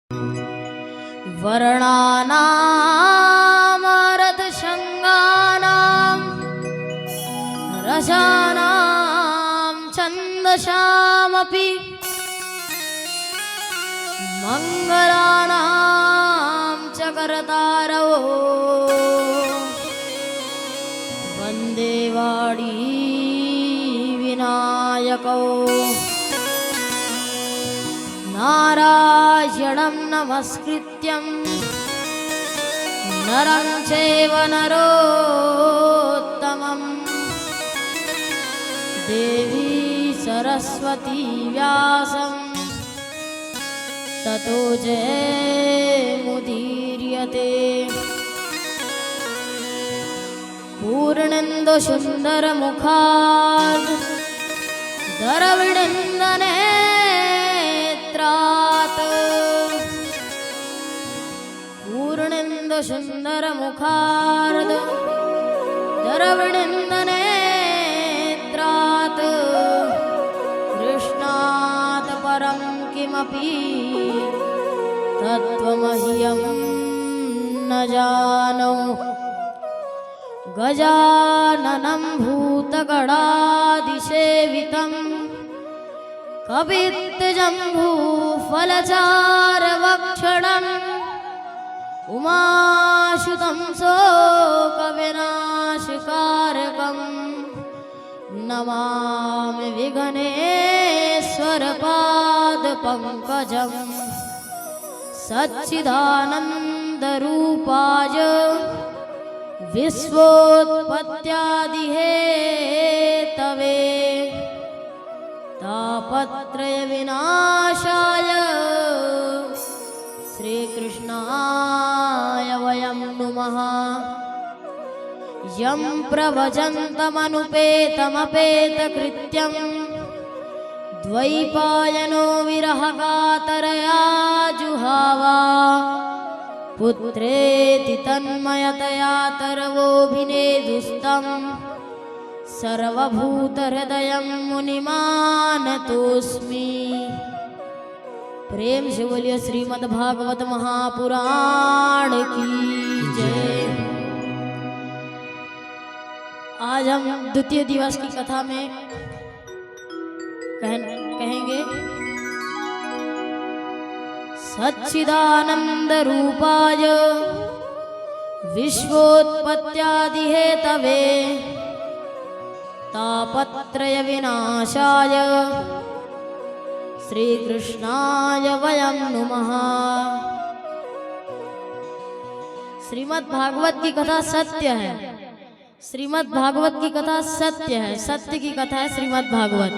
वर्णानामरथशङ्गानां रसानां छन्दसामपि मङ्गलानां च करतारवो वन्दे वाणी विनायकौ नारायणं नमस्कृत्यं नरं चैव नरोत्तमं देवी सरस्वती व्यासं ततो जयमुदीर्यते। पूर्णेन्दुसुन्दरमुखात् दरविडन्दनेत्रात् पूर्णेन्दुसुन्दरमुखात् दरविडन्दनेत्रात् कृष्णात् परं किमपि तत्त्वमह्यं न जानो। गजाननं भूतगणादिसेवितं कपित्तजम्बूफलचारभक्षणम् उमासुतं शोकविनाशकारकं नमामि विघ्नेश्वरपादपङ्कजं सच्चिदानन्दरूपाय विश्वोत्पत्त्यादिहेतवे तापत्रयविनाशाय श्रीकृष्णाय वयं नुमः। यं प्रवचन्तमनुपेतमपेतकृत्यं द्वैपायनो विरहकातरया जुहावा पुत्रेति तन्मयतया तरवोऽभिनेदुस्तं सर्वभूतहृदयं मुनिमानतोऽस्मि। प्रेम से बोलिए श्रीमद्भागवत महापुराण की जय। आज हम द्वितीय दिवस की कथा में कहेंगे सच्चिदानंद रूपाय विश्वोत्पत्त्यादिहेतवे तापत्रय विनाशाय श्रीकृष्णाय वयं नुमः। श्रीमद् भागवत की कथा सत्य है। श्रीमद् भागवत की कथा सत्य है। सत्य की कथा है श्रीमद् भागवत।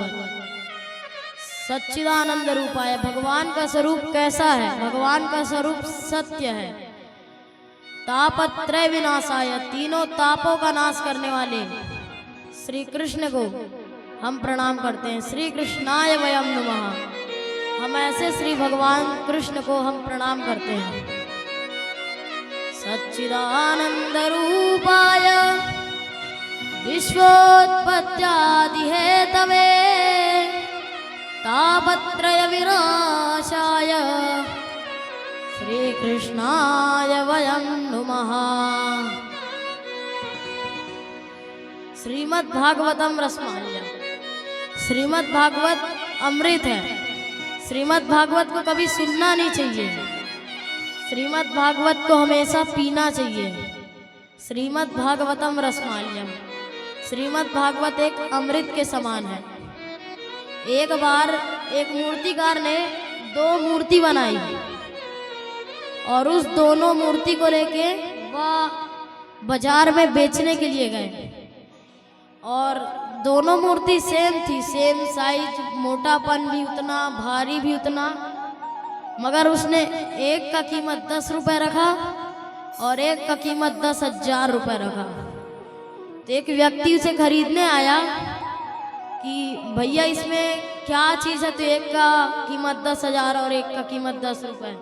सच्चिदानंद रूपाय, भगवान का स्वरूप कैसा है? भगवान का स्वरूप सत्य है। तापत्रय विनाशाय, तीनों तापों का नाश करने वाले श्री कृष्ण को हम प्रणाम करते हैं। श्री कृष्णाय वयं नमः। हम ऐसे श्री भगवान कृष्ण को हम प्रणाम करते हैं। सच्चिदानंद रूपाय विश्वोत्पत्त्यादिहेतवे तापत्रय विनाशाय श्रीकृष्णाय वयं नुमः। श्रीमद् भागवतम रसमाल्यम। श्रीमद् भागवत अमृत है। श्रीमद् भागवत को कभी सुनना नहीं चाहिए। श्रीमद् भागवत को हमेशा पीना चाहिए। श्रीमद् भागवतम रसमाल्यम। श्रीमद् भागवत एक अमृत के समान है। एक बार एक मूर्तिकार ने दो मूर्ति बनाई और उस दोनों मूर्ति को लेके वह बाजार में बेचने के लिए गए और दोनों मूर्ति सेम थी, सेम साइज, मोटापन भी उतना, भारी भी उतना, मगर उसने एक का कीमत 10 रुपए रखा और एक का कीमत 10,000 रुपए रखा। तो एक व्यक्ति उसे खरीदने आया कि भैया इसमें क्या चीज़ है? तो एक का कीमत 10,000 और एक का कीमत 10 रुपए।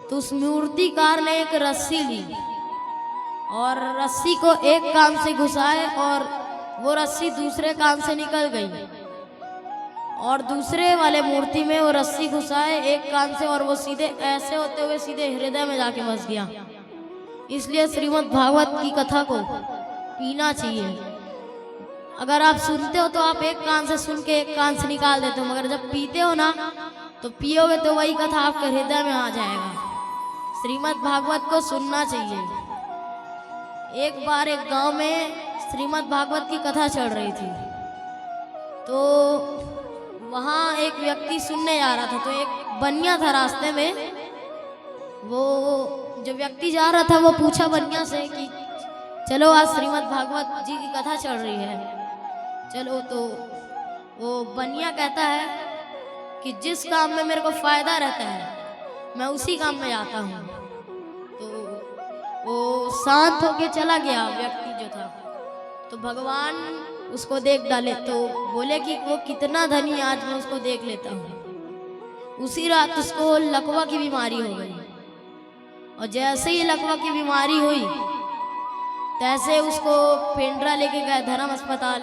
तो उस मूर्तिकार ने एक रस्सी ली और रस्सी को एक कान से घुसाए और वो रस्सी दूसरे कान से निकल गई और दूसरे वाले मूर्ति में वो रस्सी घुसाए एक कान से, और वो सीधे ऐसे होते हुए सीधे हृदय में जाके बस गया। इसलिए श्रीमद् भागवत की कथा को पीना चाहिए। अगर आप सुनते हो तो आप एक कान से सुन के एक कान से निकाल देते हो, मगर जब पीते हो ना तो पियोगे तो वही कथा आपके हृदय में आ जाएगा। श्रीमद् भागवत को सुनना चाहिए। एक बार एक गांव में श्रीमद् भागवत की कथा चल रही थी, तो वहाँ एक व्यक्ति सुनने जा रहा था। तो एक बनिया था रास्ते में, वो जो व्यक्ति जा रहा था वो पूछा बनिया से कि चलो आज श्रीमद् भागवत जी की कथा चल रही है, चलो। तो वो बनिया कहता है कि जिस काम में मेरे को फायदा रहता है मैं उसी काम में जाता हूँ। तो वो शांत होके चला गया व्यक्ति जो था। तो भगवान उसको देख डाले, तो बोले कि वो कितना धनी, आज मैं उसको देख लेता हूँ। उसी रात उसको लकवा की बीमारी हो गई, और जैसे ही लकवा की बीमारी हुई तैसे उसको पेंड्रा लेके गए धर्म अस्पताल।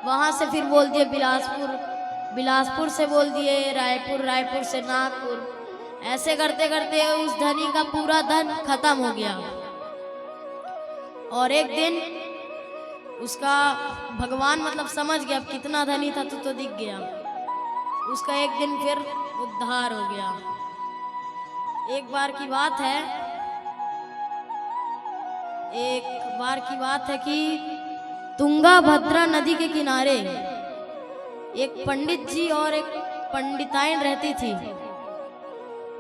वहाँ से फिर बोल दिए बिलासपुर, बिलासपुर से बोल दिए रायपुर, रायपुर से नागपुर। ऐसे करते करते उस धनी का पूरा धन खत्म हो गया। और एक दिन उसका भगवान मतलब समझ गया अब कितना धनी था, तो दिख गया। उसका एक दिन फिर उद्धार हो गया। एक बार की बात है कि तुंगा भद्रा नदी के किनारे एक पंडित जी और एक पंडिताइन रहती थी।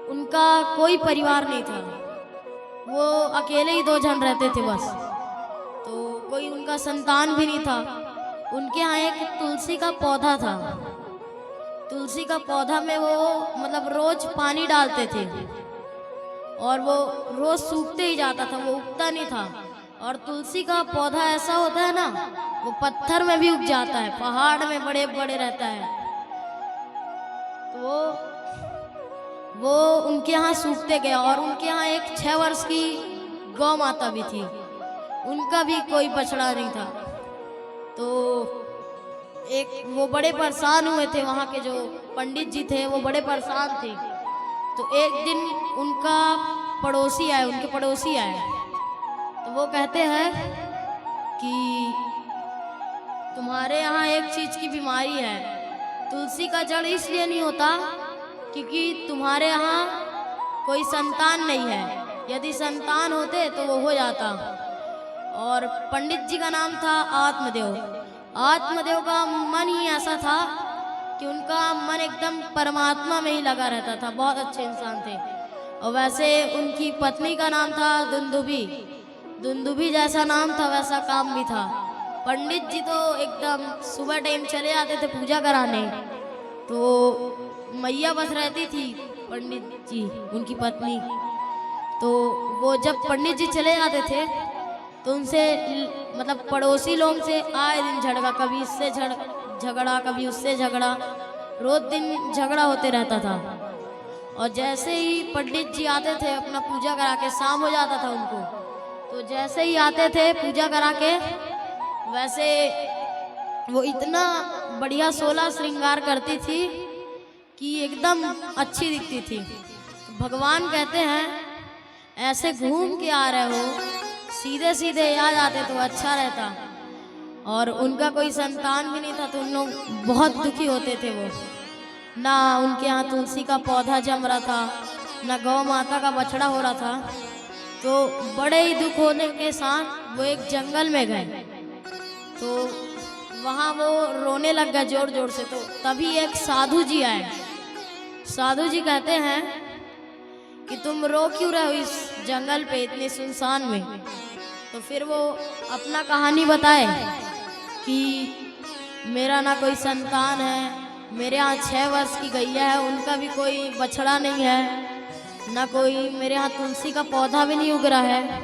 उनका कोई परिवार नहीं था, वो अकेले ही 2 जन रहते थे बस। तो कोई उनका संतान भी नहीं था। उनके यहाँ एक तुलसी का पौधा था। तुलसी का पौधा में वो मतलब रोज पानी डालते थे, और वो रोज सूखते ही जाता था, वो उगता नहीं था। और तुलसी का पौधा ऐसा होता है ना, वो पत्थर में भी उग जाता है, पहाड़ में बड़े बड़े रहता है। तो वो उनके यहाँ सूखते गया। और उनके यहाँ एक 6 वर्ष की गौ माता भी थी, उनका भी कोई बछड़ा नहीं था। तो एक वो बड़े परेशान हुए थे, वहाँ के जो पंडित जी थे वो बड़े परेशान थे। तो एक दिन उनका उनके पड़ोसी आए। तो वो कहते हैं कि तुम्हारे यहाँ एक चीज की बीमारी है, तुलसी का जड़ इसलिए नहीं होता क्योंकि तुम्हारे यहाँ कोई संतान नहीं है, यदि संतान होते तो वो हो जाता। और पंडित जी का नाम था आत्मदेव। आत्मदेव का मन ही ऐसा था कि उनका मन एकदम परमात्मा में ही लगा रहता था, बहुत अच्छे इंसान थे। और वैसे उनकी पत्नी का नाम था दुंदुभी। दुंदुभी जैसा नाम था वैसा काम भी था। पंडित जी तो एकदम सुबह टाइम चले आते थे पूजा कराने। तो मैया बस रहती थी पंडित जी, उनकी पत्नी। तो वो जब पंडित जी चले जाते थे तो उनसे मतलब पड़ोसी लोग से आए दिन झगड़ा, कभी इससे झगड़ा कभी उससे झगड़ा, रोज दिन झगड़ा होते रहता था। और जैसे ही पंडित जी आते थे अपना पूजा करा के, शाम हो जाता था उनको, तो जैसे ही आते थे पूजा करा के, वैसे वो इतना बढ़िया 16 श्रृंगार करती थी कि एकदम अच्छी दिखती थी। तो भगवान कहते हैं ऐसे घूम के आ रहे हो, सीधे सीधे आ जाते तो अच्छा रहता। और उनका कोई संतान भी नहीं था, तो उन लोग बहुत दुखी होते थे। वो ना उनके यहाँ तुलसी का पौधा जम रहा था, ना गौ माता का बछड़ा हो रहा था। तो बड़े ही दुख होने के साथ वो एक जंगल में गए। तो वहाँ वो रोने लग गए जोर जोर से। तो तभी एक साधु जी आए। साधु जी कहते हैं कि तुम रो क्यों रहे हो इस जंगल पे इतने सुनसान में। तो फिर वो अपना कहानी बताए कि मेरा ना कोई संतान है, मेरे यहाँ 6 वर्ष की गैया है, उनका भी कोई बछड़ा नहीं है, ना कोई मेरे यहाँ तुलसी का पौधा भी नहीं उग रहा है।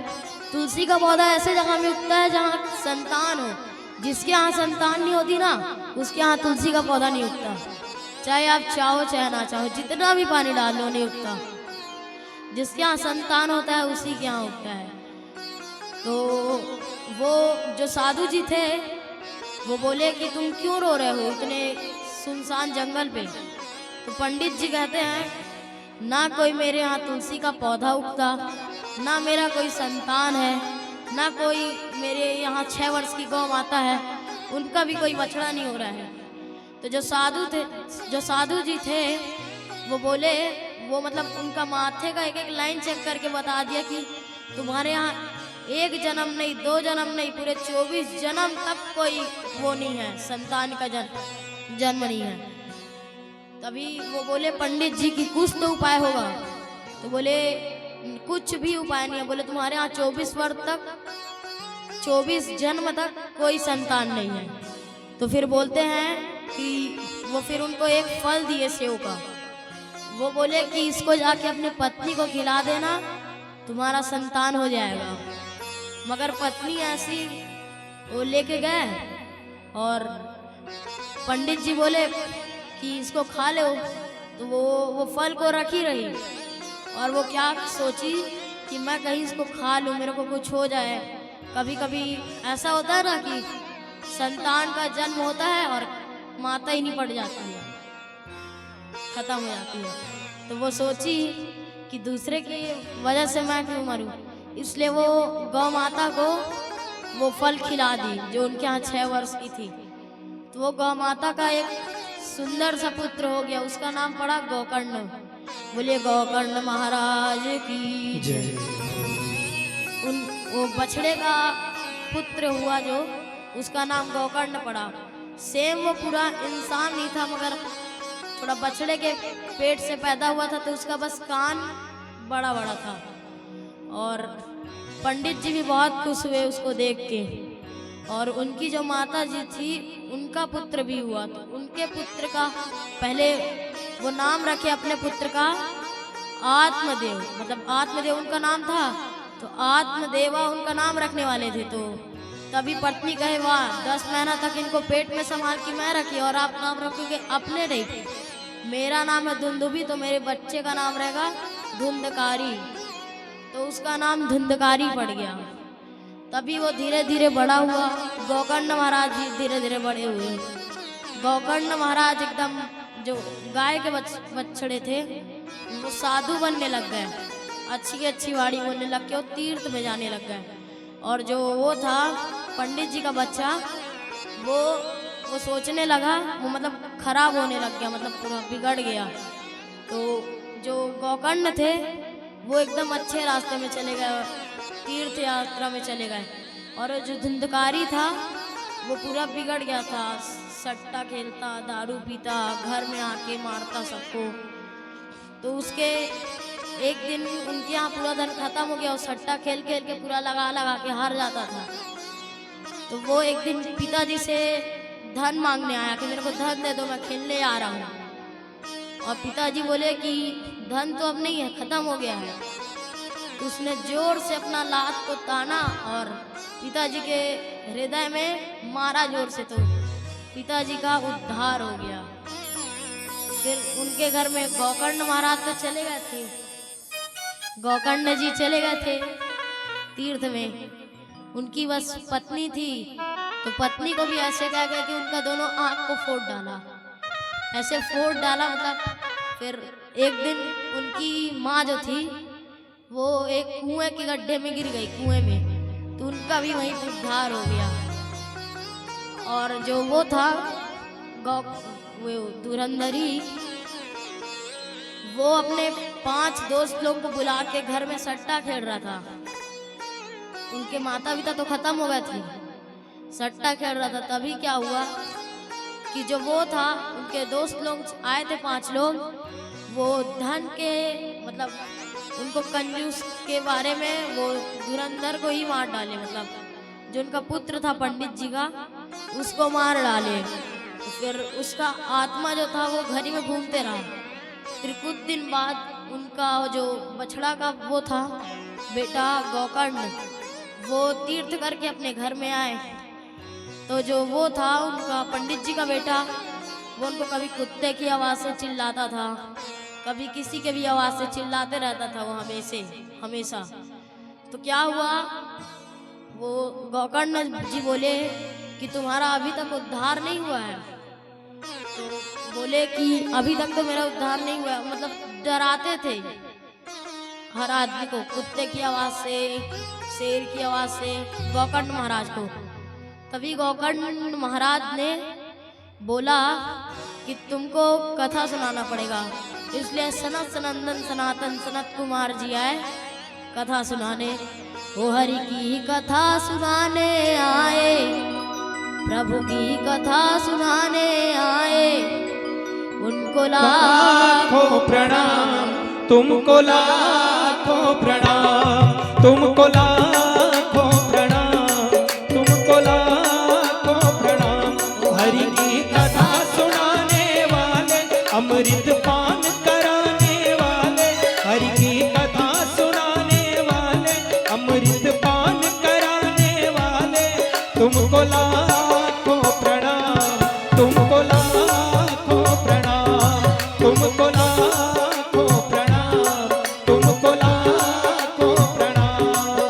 तुलसी का पौधा ऐसे जगह में उगता है जहाँ संतान हो। जिसके यहाँ संतान नहीं होती ना, उसके यहाँ तुलसी का पौधा नहीं उगता। चाहे आप चाहो चाहे ना चाहो, जितना भी पानी डाल लो नहीं उगता। जिसके यहाँ संतान होता है उसी के यहाँ उगता है। तो वो जो साधु जी थे वो बोले कि तुम क्यों रो रहे हो, इतने सुनसान जंगल पे। तो पंडित जी कहते हैं, ना कोई मेरे यहाँ तुलसी का पौधा उगता, ना मेरा कोई संतान है, ना कोई मेरे यहाँ 6 वर्ष की गौ माता है, उनका भी कोई बछड़ा नहीं हो रहा है। तो जो साधु जी थे वो बोले, वो मतलब उनका माथे का एक एक लाइन चेक करके बता दिया कि तुम्हारे यहाँ 1 जन्म नहीं, 2 जन्म नहीं, पूरे 24 जन्म तक कोई वो नहीं है, संतान का जन्म नहीं है। तभी वो बोले पंडित जी की कुछ तो उपाय होगा। तो बोले कुछ भी उपाय नहीं है। बोले तुम्हारे यहाँ 24 वर्ष तक, 24 जन्म तक कोई संतान नहीं है। तो फिर बोलते हैं कि वो फिर उनको एक फल दिए सेव का। वो बोले कि इसको जाके अपनी पत्नी को खिला देना, तुम्हारा संतान हो जाएगा। मगर पत्नी ऐसी वो लेके गए और पंडित जी बोले कि इसको खा लो। तो वो फल को रखी रही और वो क्या सोची कि मैं कहीं इसको खा लूँ, मेरे को कुछ हो जाए। कभी कभी ऐसा होता है ना कि संतान का जन्म होता है और माता ही नहीं पड़ जाती है, खत्म हो जाती है। तो वो सोची कि दूसरे की वजह से मैं क्यों मरूं, इसलिए वो गौ माता को वो फल खिला दी जो उनके यहाँ 6 वर्ष की थी। तो वो गौ माता का एक सुंदर सा पुत्र हो गया, उसका नाम पड़ा गोकर्ण। बोलिए गोकर्ण महाराज की जय। वो बछड़े का पुत्र हुआ जो, उसका नाम गोकर्ण पड़ा। सेम वो पूरा इंसान नहीं था, मगर थोड़ा बछड़े के पेट से पैदा हुआ था, तो उसका बस कान बड़ा बड़ा था। और पंडित जी भी बहुत खुश हुए उसको देख के। और उनकी जो माता जी थी उनका पुत्र भी हुआ, तो उनके पुत्र का पहले वो नाम रखे अपने पुत्र का आत्मदेव, मतलब आत्मदेव उनका नाम था, तो आत्मदेवा उनका नाम रखने वाले थे। तो तभी पत्नी कहे, वाह 10 महीना तक इनको पेट में संभाल के मैं रखी और आप नाम रखोगे अपने नहीं। मेरा नाम है धुंधुभी, तो मेरे बच्चे का नाम रहेगा धुंधकारी। तो उसका नाम धुंधकारी पड़ गया। तभी वो धीरे धीरे बड़ा हुआ। गोकर्ण महाराज जी धीरे धीरे बड़े हुए। गोकर्ण महाराज एकदम जो गाय के बछड़े थे वो साधु बनने लग गए, अच्छी अच्छी वाणी बोलने लग गए, वो तीर्थ में जाने लग गए। और जो वो था पंडित जी का बच्चा, वो सोचने लगा, वो मतलब खराब होने लग गया, मतलब पूरा बिगड़ गया। तो जो गोकर्ण थे वो एकदम अच्छे रास्ते में चले गए, तीर्थ यात्रा में चले गए। और जो धुंधकारी था वो पूरा बिगड़ गया था, सट्टा खेलता, दारू पीता, घर में आके मारता सबको। तो उसके एक दिन उनके यहाँ पूरा धन खत्म हो गया, और सट्टा खेल खेल के पूरा लगा के हार जाता था। तो वो एक दिन पिताजी से धन मांगने आया कि मेरे को धन दे दो, मैं खेलने आ रहा हूँ। और पिताजी बोले कि धन तो अब नहीं है, खत्म हो गया है। तो उसने जोर से अपना लात को ताना और पिताजी के हृदय में मारा जोर से, तो पिताजी का उद्धार हो गया। फिर उनके घर में गोकर्ण महाराज तो चले गए थे, गोकर्ण जी चले गए थे तीर्थ में। उनकी बस पत्नी थी, तो पत्नी को भी ऐसे कह गया कि उनका दोनों आँख को फोड़ डाला, ऐसे फोड़ डाला। मतलब फिर एक दिन उनकी माँ जो थी वो एक कुएं के गड्ढे में गिर गई, कुएं में, तो उनका भी वहीं उद्धार हो गया। और जो वो था वो धुरंधरी, वो अपने 5 दोस्त लोग को बुला के घर में सट्टा खेल रहा था। उनके माता पिता तो खत्म हो गए थे, सट्टा खेल रहा था। तभी क्या हुआ कि जो वो था, उनके दोस्त लोग आए थे 5 लोग, वो धन के मतलब उनको कंजूस के बारे में वो धुरंधर को ही मार डाले, मतलब जो उनका पुत्र था पंडित जी का उसको मार डाले। फिर उसका आत्मा जो था वो घर ही में घूमते रहा। फिर कुछ दिन बाद उनका जो बछड़ा का वो था बेटा गोकर्ण, वो तीर्थ करके अपने घर में आए। तो जो वो था उनका पंडित जी का बेटा, वो उनको कभी कुत्ते की आवाज़ से चिल्लाता था, कभी किसी के भी आवाज़ से चिल्लाते रहता था वो हमेशा। तो क्या हुआ, वो गोकर्ण जी बोले कि तुम्हारा अभी तक उद्धार नहीं हुआ है। तो बोले कि अभी तक तो मेरा उद्धार नहीं हुआ, मतलब डराते थे हर आदमी को, कुत्ते की आवाज से, शेर की आवाज से, गौकर्ण महाराज को। तभी गौकर्ण महाराज ने बोला कि तुमको कथा सुनाना पड़ेगा, इसलिए सनत सनंदन सनातन सनत कुमार जी आए कथा सुनाने। ओ हरि की कथा सुनाने आए, प्रभु की कथा सुनाने आए, उनको लाखों प्रणाम, तुमको लाखों प्रणाम, तुमको लाखों प्रणाम, तुमको लाखों प्रणाम। हरि की कथा सुनाने वाले, अमृत पान कराने वाले, हरि की कथा सुनाने वाले, अमृत पान कराने वाले, तुमको लाखों प्रणाम, तुमको लाखों प्रणाम, तुमको लाखों प्रणाम, तुमको लाखों प्रणाम।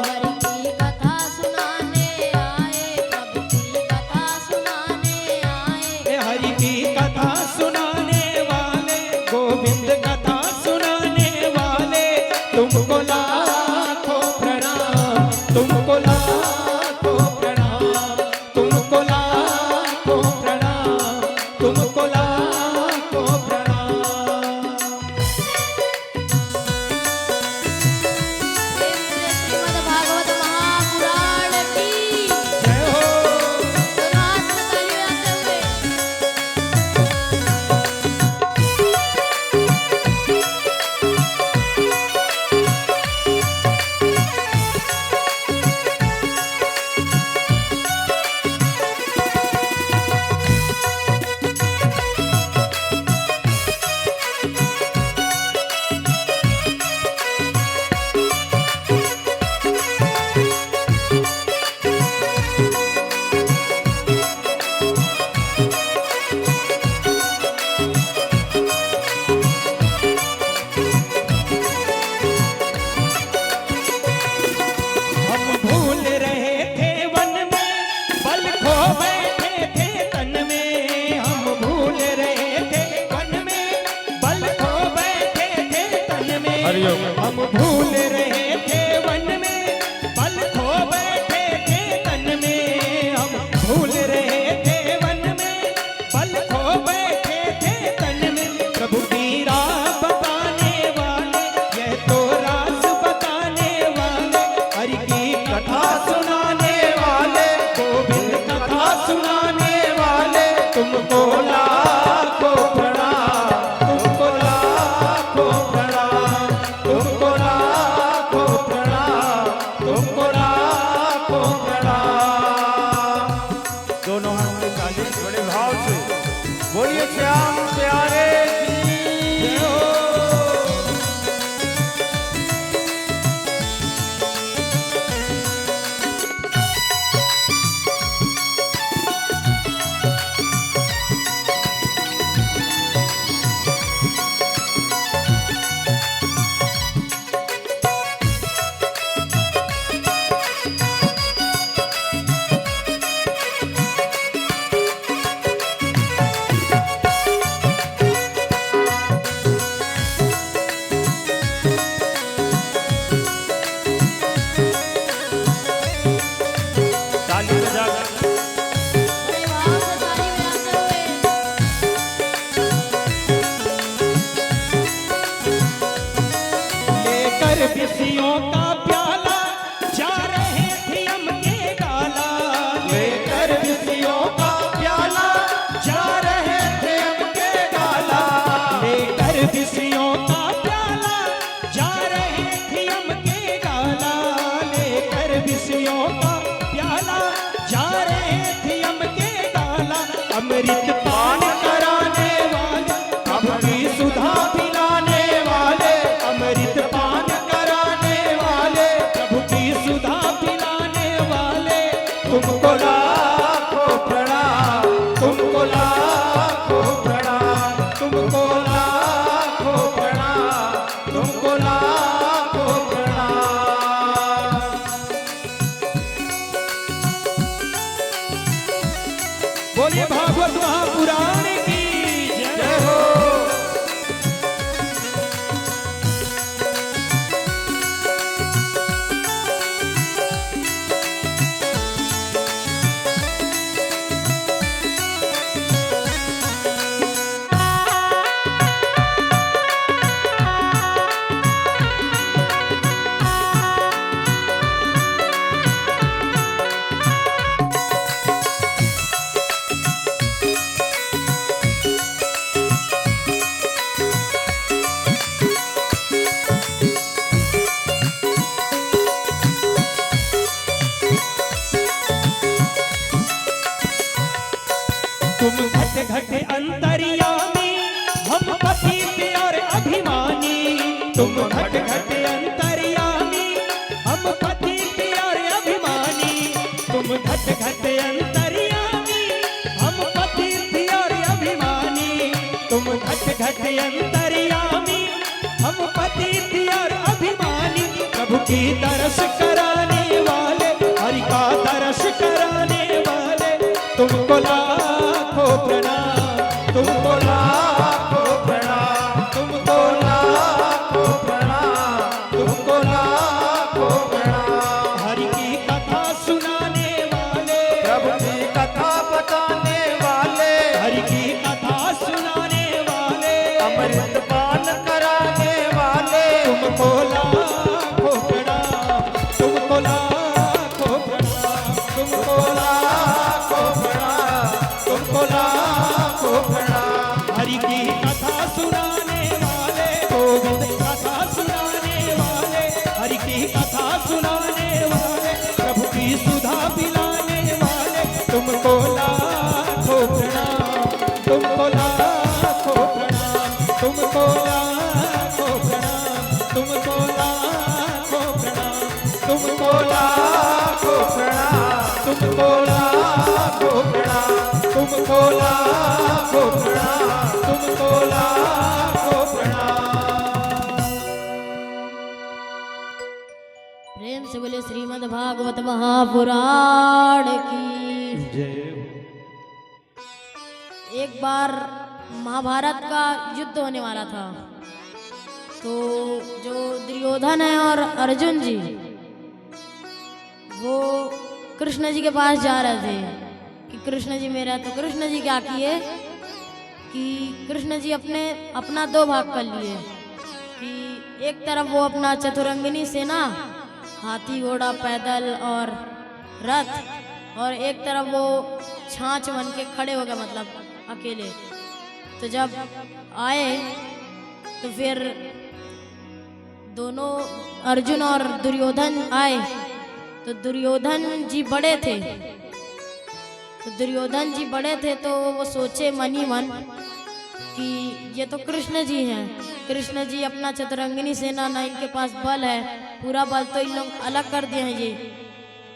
हरि की कथा सुनाने आए, प्रभु की कथा सुनाने आए, हरि की कथा सुनाने वाले, गोविंद कथा सुनाने वाले, तुमको लाखों प्रणाम, तुमको लाखों प्रणाम, तुमको लाखों प्रणाम, तुमको लाखों प्रणाम। श्रीमद् भागवत महापुराण की जय हो। हाथ में ताली बजाते हुए। हम भूल रहे थे वन में, बल खो बैठे थे तन में। हम भूल रहे थे वन में, बल खो बैठे थे तन में। हम भूल रहे थे वन में, बल खो बैठे थे तन में। हम भूल रहे थे वन में, बल खो बैठे थे तन में। प्रभु की राह बताने वाले, यह तो रास बताने वाले, हरि की कथा सुनाने वाले, गोविंद कथा सुनाने वाले, तुमको लाखों प्रणाम, तुमको लाखों प्रणाम, तुमको लाखों प्रणाम, तुमको लाखों प्रणाम। दोनों हाथ में ताली बड़े भाव से बोलिए श्याम प्यारे की जय हो। ताली बजा बड़े भाव से ताली बजाते हुए। लेकर विषयों का प्याला, जा रहे थे हम के गाला। लेकर विषयों का प्याला, जा रहे थे हम के गाला। लेकर विषयों का प्याला, जा रहे थे हम के गाला। लेकर विषयों का प्याला, जा रहे थे हम के गाला। अमृत पान कराने वाले, प्रभु की सुधा पिलाने वाले, अमृत पान कराने वाले, प्रभु की सुधा पिलाने वाले, तुमको लाखों प्रणाम, तुमको लाखों प्रणाम, तुमको लाखों प्रणाम, तुमको लाखों प्रणाम। बोलिए भागवत महापुराण की जय जगत अंतर्यामी, हम पतित और अभिमानी, प्रभु की दर्श कराने वाले, हरि का दर्श कराने वाले, तुमको लाखों प्रणाम, तुमको लाखों प्रणाम, तुमको लाखों प्रणाम, तुमको लाखों प्रणाम। हरि की कथा सुनाने वाले, प्रभु की कथा बताने वाले, हरि की कथा सुनाने वाले, अमृत पान कराने वाले, तुमको लाखों प्रणाम, तुमको लाखों प्रणाम, तुमको लाखों प्रणाम, तुमको लाखों प्रणाम। हरि की कथा सुनाने वाले, गोविंद कथा सुनाने वाले, हरि की कथा सुनाने वाले, प्रभु की सुधा पिलाने वाले, तुमको लाखों प्रणाम, तुमको लाखों प्रणाम, तुमको लाखों प्रणाम, तुमको लाखों प्रणाम, तुमको लाखों प्रणाम, तुमको लाखों प्रणाम, तुमको लाखों प्रणाम, तुमको लाखों प्रणाम। प्रेम से बोले श्रीमद् भागवत महापुराण की। जय एक बार महाभारत का युद्ध होने वाला था, तो जो दुर्योधन है और अर्जुन जी वो कृष्ण जी के पास जा रहे थे कि कृष्ण जी मेरा, तो कृष्ण जी क्या किए कि कृष्ण जी अपना दो भाग कर लिए कि एक तरफ वो अपना चतुरंगिनी सेना, हाथी घोड़ा पैदल और रथ, और एक तरफ वो छाछ बन के खड़े हो गए, मतलब अकेले। तो जब आए तो फिर दोनों अर्जुन और दुर्योधन आए, तो दुर्योधन जी बड़े थे, तो वो सोचे मन ही मन कि ये तो कृष्ण जी हैं, कृष्ण जी अपना चतुरंगिनी सेना, ना इनके पास बल है, पूरा बल तो इन लोग अलग कर दिए हैं ये।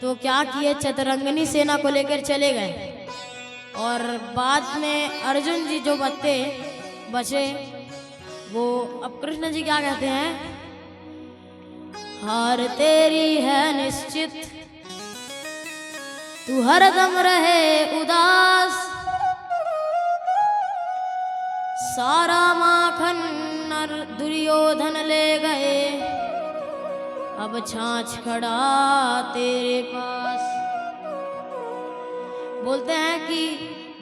तो क्या किए, चतुरंगिनी सेना को लेकर चले गए। और बाद में अर्जुन जी जो बचे वो, अब कृष्ण जी क्या कहते हैं, हार तेरी है निश्चित, तू हरदम रहे उदास, सारा माखन नर दुर्योधन ले गए, अब छाछ खड़ा तेरे पास। बोलते हैं कि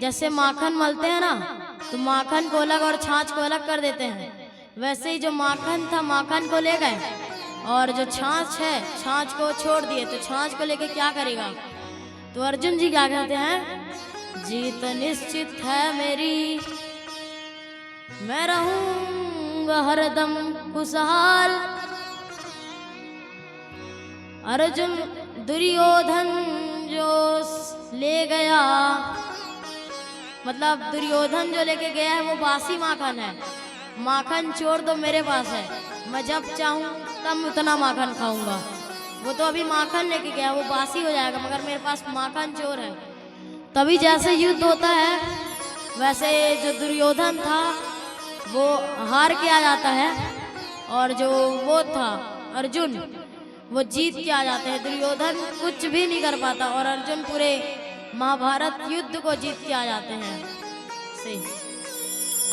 जैसे माखन मलते हैं ना, तो माखन को अलग और छाछ को अलग कर देते हैं, वैसे ही जो माखन था माखन को ले गए, और जो छाछ है छाछ को छोड़ दिए। तो छाछ को लेके क्या करेगा, तो अर्जुन जी क्या कहते हैं, जीत निश्चित है मेरी, मैं रहूंगा हरदम खुशहाल। अर्जुन दुर्योधन जो ले गया, मतलब दुर्योधन जो लेके गया है वो बासी माखन है, माखन चोर तो मेरे पास है, मैं जब चाहूँ तब उतना माखन खाऊंगा। वो तो अभी माखन लेके गया, वो बासी हो जाएगा, मगर मेरे पास माखन चोर है। तभी जैसे युद्ध होता है वैसे जो दुर्योधन था वो हार के आ जाता है, और जो वो था अर्जुन वो जीत के आ जाते हैं। दुर्योधन कुछ भी नहीं कर पाता और अर्जुन पूरे महाभारत युद्ध को जीत के आ जाते हैं। से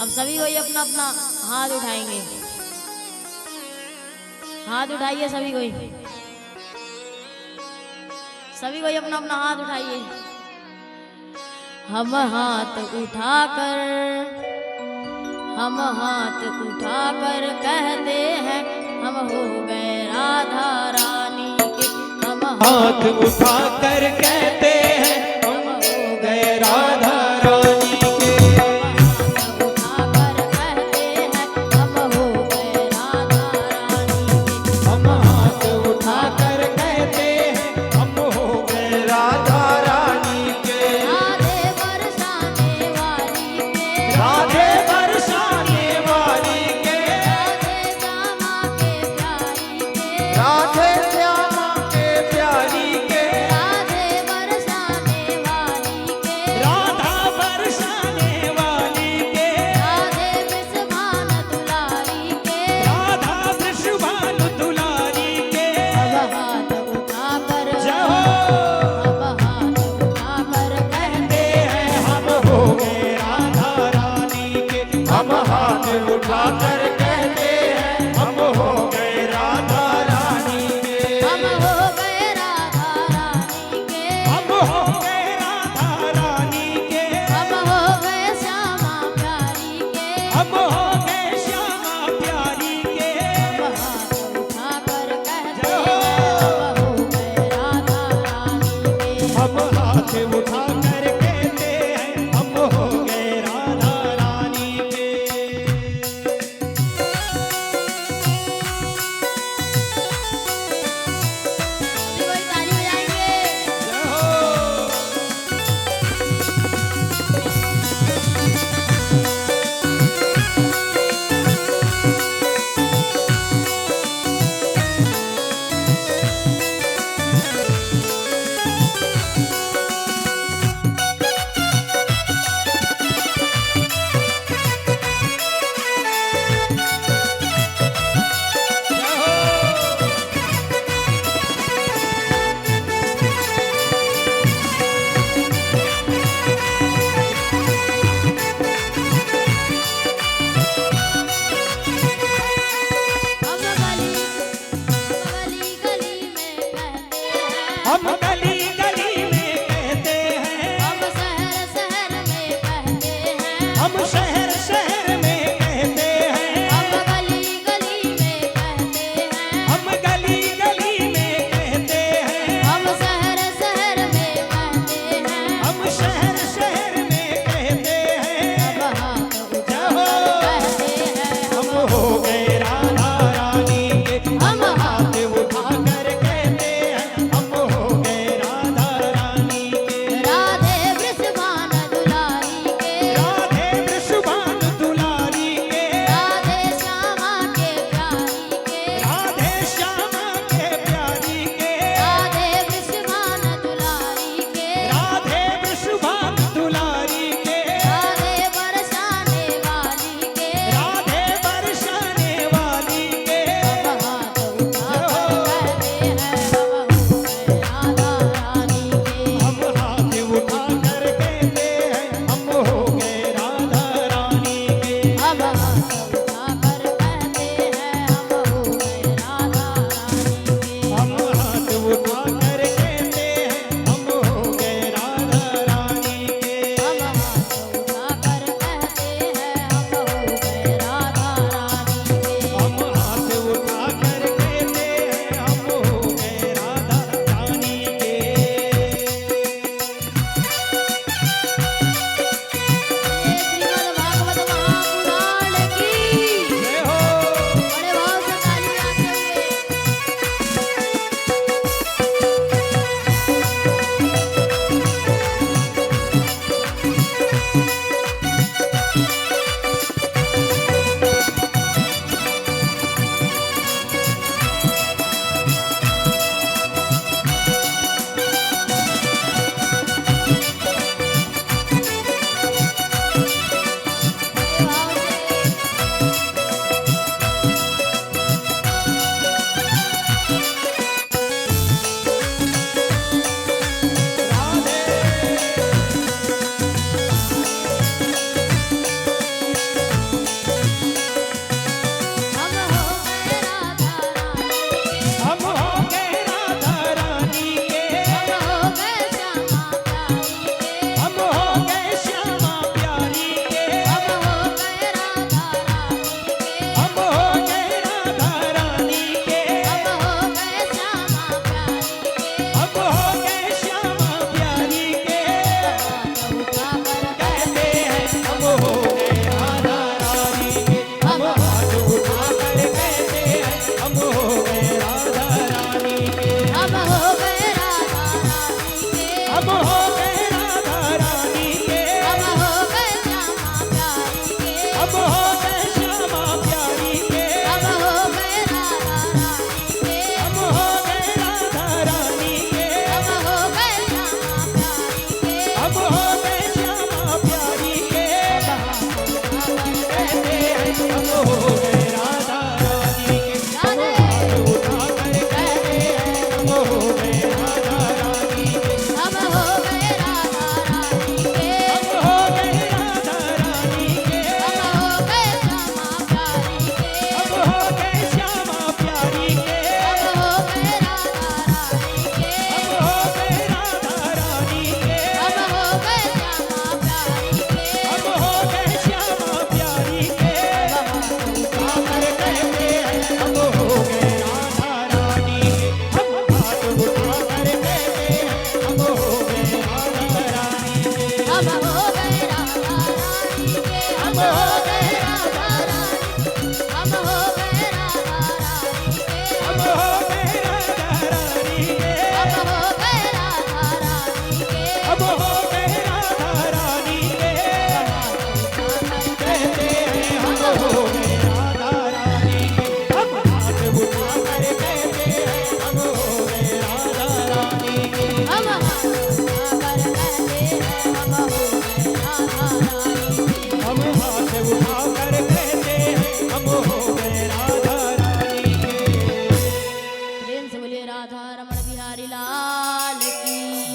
अब सभी कोई अपना अपना हाथ उठाएंगे, हाथ उठाइए सभी कोई अपना अपना हाथ उठाइए। हम हाथ उठाकर कहते हैं हम हो गए राधा रानी के। हम हाथ उठाकर कहते हैं हम हो गए राधा रानी के। हम हाथ उठाकर कहते हैं हम हो गए राधा रानी के। हम हाथ उठाकर कहते हैं हम हो गए राधा रानी के। राधे श्यामा के प्यारी के, राधे बरसाने वाली के, राधे बरसाने वाली के, राधा बरसाने वाली के, राधे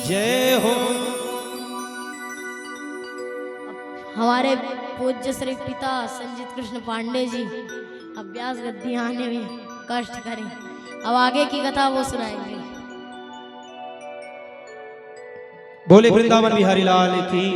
जय हो। हमारे पूज्य श्री पिता संजीत कृष्ण पांडे जी अभ्यास गद्दी आने में कष्ट करें। अब आगे की कथा वो सुनाएंगे। बोले वृंदावन बिहारी लाल की।